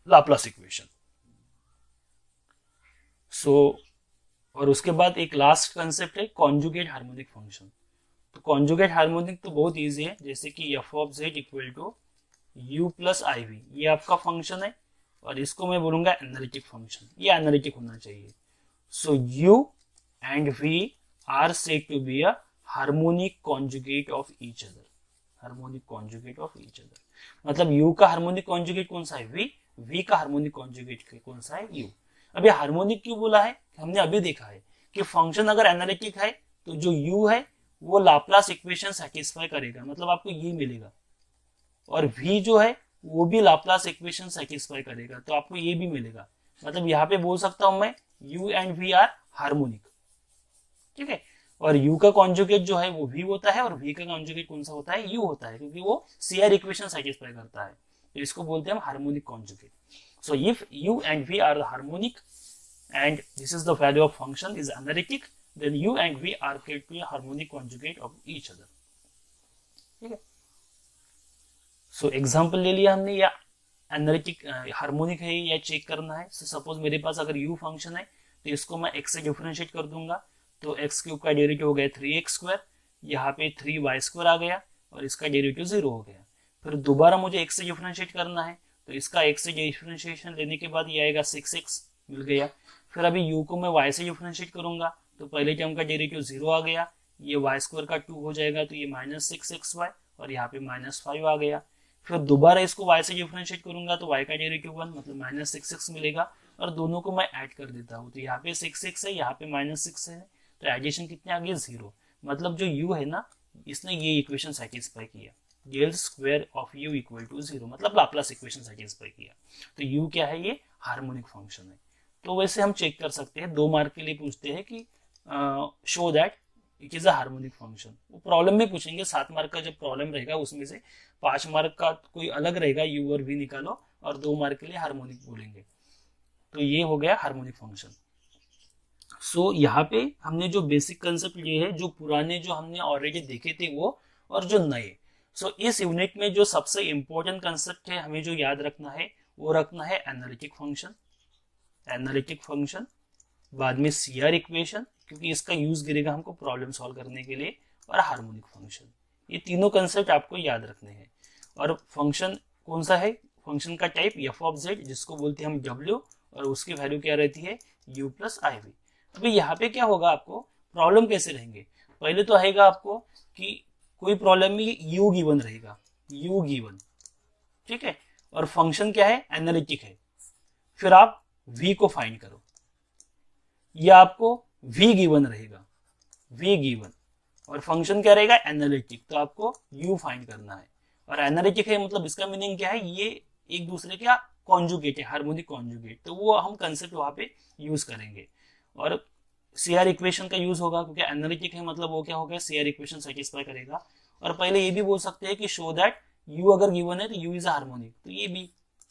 लाप्लास इक्वेशन। सो और उसके बाद एक लास्ट कंसेप्ट है कॉन्जुगेट हार्मोनिक फंक्शन। तो कॉन्जुगेट हार्मोनिक तो बहुत इजी है, जैसे कि f of z equal to u plus I v, ये आपका फंक्शन है, और इसको मैं बोलूंगा एनालिटिक फंक्शन, ये एनालिटिक होना चाहिए। सो u and v are said to be a harmonic conjugate of each other, harmonic conjugate of each other. मतलब u का हार्मोनिक कॉन्जुगेट कौन सा है v, v का हार्मोनिक कॉन्जुगेट कौन सा है u। अब ये हार्मोनिक क्यों बोला है, हमने अभी देखा है कि फंक्शन अगर एनालिटिक है तो जो u है वो लाप्लास इक्वेशन सेटिस्फाई करेगा, मतलब आपको ये मिलेगा, और v जो है वो भी लाप्लास इक्वेशन सेटिस्फाई करेगा, तो आपको ये भी मिलेगा। मतलब यहाँ पे बोल सकता हूं मैं u and v are harmonic, ठीक है। और u का कॉन्जुगेट जो है वो v होता है, और v का कॉन्जुगेट कौन सा होता है, u होता है, क्योंकि वो CR इक्वेशन सेटिस्फाई करता है, तो इसको बोलते हैं हम harmonic conjugate. So if u and v are harmonic and this is the value of function is analytic, then u and v are said to be harmonic conjugate of each other, ठीक है। So example ले लिया हमने, या analytic harmonic है या check करना है। सो सपोज मेरे पास अगर u फंक्शन है तो इसको मैं x से डिफरेंशिएट कर दूंगा, तो x क्यूब का डेरिवेटिव हो गया 3x स्क्वायर, यहाँ पे 3y स्क्वायर आ गया और इसका डेरिवेटिव 0 हो गया। फिर दोबारा मुझे x से डिफरेंशिएट करना है, तो इसका x से डिफरेंशिएशन लेने के बाद ये आएगा 6x मिल गया। फिर अभी u को मैं y से डिफरेंशिएट करूंगा, तो पहले टर्म का डेरिवेटिव 0 आ गया, ये y स्क्वायर का 2 हो जाएगा, तो ये -6xy और यहाँ पे -5 आ गया। फिर दोबारा इसको y से डिफरेंशिएट करूंगा, तो y का डेरिवेटिव 1 मतलब -6x मिलेगा, और दोनों को मैं ऐड कर देता हूँ, तो यहाँ पे 6x है, यहाँ पे -6 है, तो एडिशन कितने आ गए 0। मतलब जो u है ना, इसने ये इक्वेशन सेटिस्फाई किया, del square of u equal to 0, मतलब लाप्लास इक्वेशन सेटिस्फाई किया। तो u क्या है, ये हार्मोनिक फंक्शन है। तो वैसे हम चेक कर सकते हैं, 2 मार्क के लिए पूछते हैं कि show that it is a harmonic function, वो प्रॉब्लम में पूछेंगे। 7 मार्क का जब प्रॉब्लम रहेगा उसमें से 5 मार्क का कोई अलग रहेगा, u और v निकालो, और 2 मार्क के लिए हार्मोनिक बोलेंगे। तो ये हो गया हार्मोनिक फंक्शन। सो यहाँ पे हमने जो बेसिक कंसेप्ट लिए है, जो पुराने जो हमने ऑलरेडी देखे थे वो, और जो नए। सो इस यूनिट में जो सबसे इंपॉर्टेंट कंसेप्ट है हमें जो याद रखना है, वो रखना है एनालिटिक फंक्शन, एनालिटिक फंक्शन, बाद में CR इक्वेशन, क्योंकि इसका यूज गिरेगा हमको प्रॉब्लम सॉल्व करने के लिए, और हार्मोनिक फंक्शन। ये तीनों कंसेप्ट आपको याद रखने हैं। और फंक्शन कौन सा है, फंक्शन का टाइप f ऑफ z, जिसको बोलते हैं हम w, और उसकी वैल्यू क्या रहती है u प्लस iv। अभी यहाँ पे क्या होगा, आपको प्रॉब्लम कैसे रहेंगे, पहले तो आएगा आपको कि कोई प्रॉब्लम में u गिवन रहेगा, u गिवन, ठीक है, और फंक्शन क्या है, एनालिटिक है। फिर आप v को फाइंड करो, या आपको v गिवन रहेगा, v गिवन, और फंक्शन क्या रहेगा, एनालिटिक, तो आपको u फाइंड करना है। और एनालिटिक है मतलब इसका मीनिंग क्या है, ये एक दूसरे का कॉन्जुगेट है, हार्मोनिक कॉन्जुगेट, तो वो हम कंसेप्ट वहां पे यूज करेंगे। और CR इक्वेशन का यूज होगा, क्योंकि एनालिटिक है मतलब वो क्या होगा, CR इक्वेशन सेटिस्फाई करेगा। और पहले ये भी बोल सकते हैं कि शो दैट u अगर गिवन है तो u इज हार्मोनिक, तो ये भी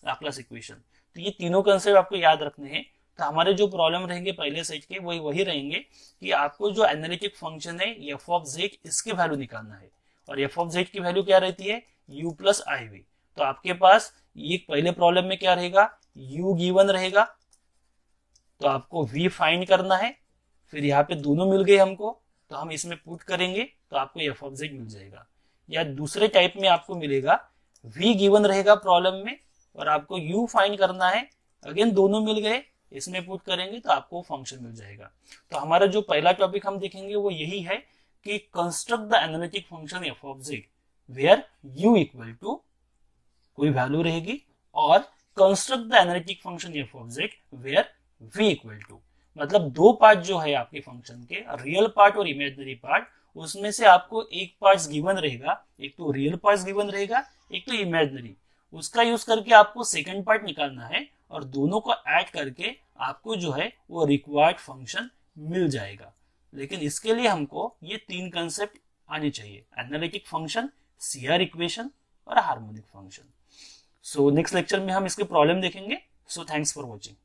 लाप्लास इक्वेशन। तो ये तीनों कंसेप्ट आपको याद रखने हैं। तो हमारे जो प्रॉब्लम रहेंगे पहले सेट के वही रहेंगे कि आपको जो एनालिटिक फंक्शन है f ऑफ z, इसकी वैल्यू निकालना है। और f ऑफ z की वैल्यू क्या रहती है, u प्लस iv। तो आपके पास ये पहले प्रॉब्लम में क्या रहेगा, u गिवन रहेगा, तो आपको v फाइंड करना है। फिर यहाँ पे दोनों मिल गए हमको, तो हम इसमें पुट करेंगे, तो आपको f ऑफ z मिल जाएगा। या दूसरे टाइप में आपको मिलेगा, v गिवन रहेगा प्रॉब्लम में, और आपको u फाइंड करना है, अगेन दोनों मिल गए, इसमें पुट करेंगे तो आपको फंक्शन मिल जाएगा। तो हमारा जो पहला टॉपिक हम देखेंगे वो यही है कि construct the analytic function f of z where u equal to कोई वैल्यू रहेगी, और construct the analytic function f of z where v equal to, मतलब 2 पार्ट जो है आपके फंक्शन के, रियल पार्ट और इमेजिनरी पार्ट, उसमें से आपको एक पार्ट गिवन रहेगा, एक तो रियल पार्ट गिवन रहेगा, एक तो इमेजिनरी, उसका यूज करके आपको सेकंड पार्ट निकालना है, और दोनों को ऐड करके आपको जो है वो रिक्वायर्ड फंक्शन मिल जाएगा। लेकिन इसके लिए हमको ये 3 कंसेप्ट आने चाहिए, एनालिटिक फंक्शन, CR इक्वेशन और harmonic function. So next lecture में हम इसके प्रॉब्लम देखेंगे। So thanks for watching.